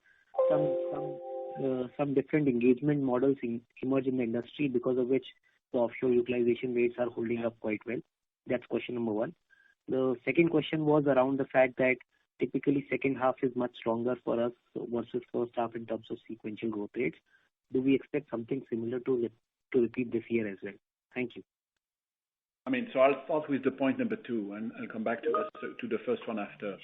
some different engagement models emerge in the industry because of which the offshore utilization rates are holding up quite well? That's question number one. The second question was around the fact that typically second half is much stronger for us versus first half in terms of sequential growth rates. Do we expect something similar to repeat this year as well? Thank you. So I'll start with the point number 2, and I'll come back to the first one after.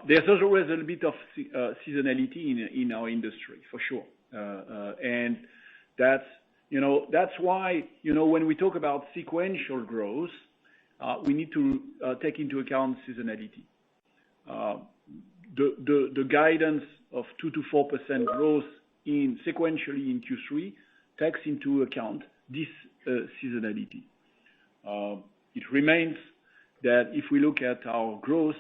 There's always a little bit of seasonality in our industry, for sure, and that's why when we talk about sequential growth, we need to take into account seasonality. The guidance of 2 to 4% growth sequentially in Q3 takes into account this seasonality. It remains that if we look at our growth,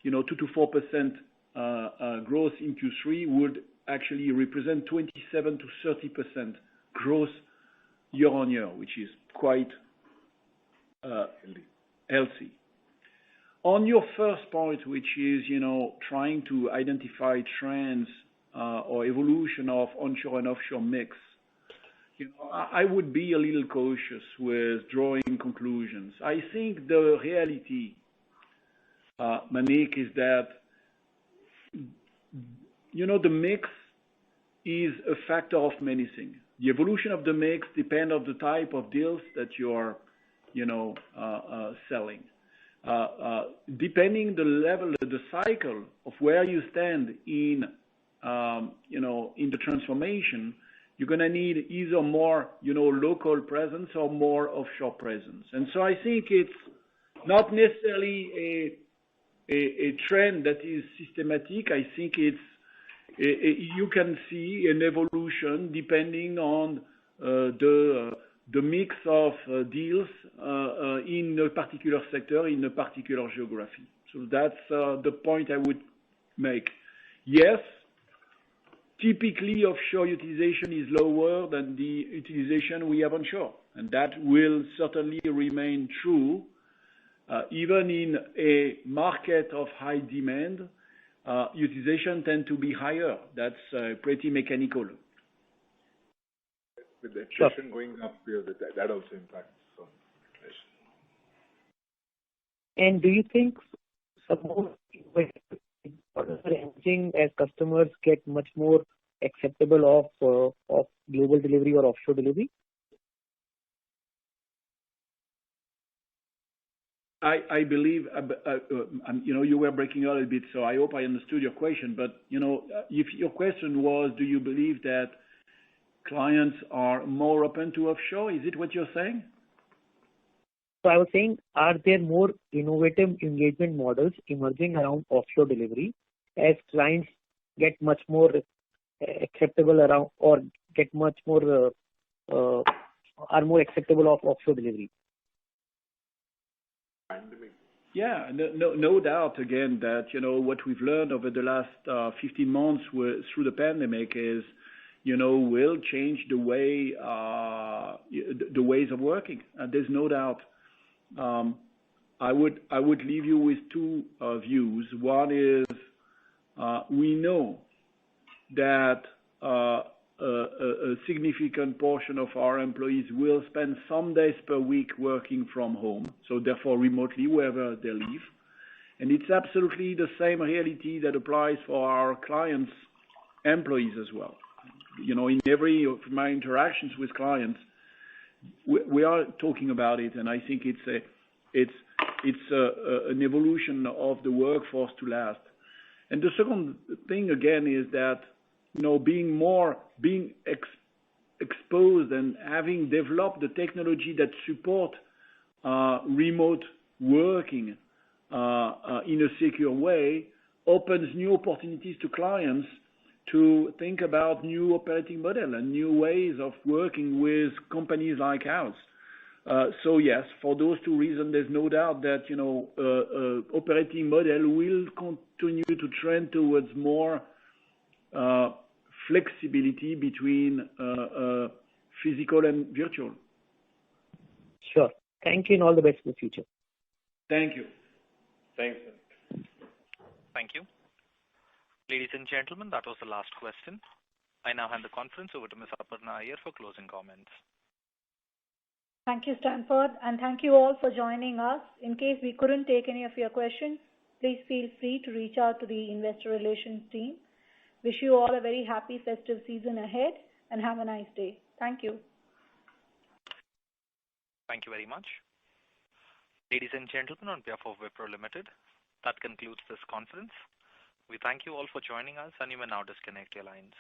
2 to 4% growth in Q3 would actually represent 27 to 30% growth year-on-year, which is quite healthy. On your first point, which is, trying to identify trends or evolution of onshore and offshore mix, I would be a little cautious with drawing conclusions. I think the reality, Manik, is that, the mix is a factor of many things. The evolution of the mix depends on the type of deals that you are, selling. Depending the level, the cycle of where you stand in, in the transformation, you're going to need either more, local presence or more offshore presence. And so I think it's not necessarily a trend that is systematic. I think you can see an evolution depending on the mix of deals in a particular sector, in a particular geography. So that's the point I would make. Yes, typically offshore utilization is lower than the utilization we have onshore, and that will certainly remain true even in a market of high demand. Utilization tend to be higher. That's pretty mechanical. With the attrition going up here, that also impacts some attrition. And do you think some more emerging as customers get much more acceptable of global delivery or offshore delivery? I believe, you were breaking out a bit, so I hope I understood your question. But, if your question was, do you believe that clients are more open to offshore? Is it what you're saying? So I was saying, are there more innovative engagement models emerging around offshore delivery as clients get much more acceptable around or get much more are more acceptable of offshore delivery? Yeah, no doubt again that, what we've learned over the last 15 months through the pandemic is, will change the way, the ways of working. There's no doubt. I would leave you with two views. One is, we know that a significant portion of our employees will spend some days per week working from home, so therefore remotely, wherever they live. And it's absolutely the same reality that applies for our clients' employees as well. In every of my interactions with clients, we are talking about it, and I think it's an evolution of the workforce to last. And the second thing again is that, being exposed and having developed the technology that support remote working in a secure way opens new opportunities to clients to think about new operating model and new ways of working with companies like ours. So yes, for those two reasons, there's no doubt that operating model will continue to trend towards more flexibility between physical and virtual. Sure. Thank you and all the best for the future. Thank you. Thanks. Thank you. Ladies and gentlemen, that was the last question. I now hand the conference over to Ms. Aparna Iyer for closing comments. Thank you, Stanford, and thank you all for joining us. In case we couldn't take any of your questions, please feel free to reach out to the investor relations team. Wish you all a very happy festive season ahead and have a nice day. Thank you. Thank you very much. Ladies and gentlemen, on behalf of Wipro Limited, that concludes this conference. We thank you all for joining us, and you may now disconnect your lines.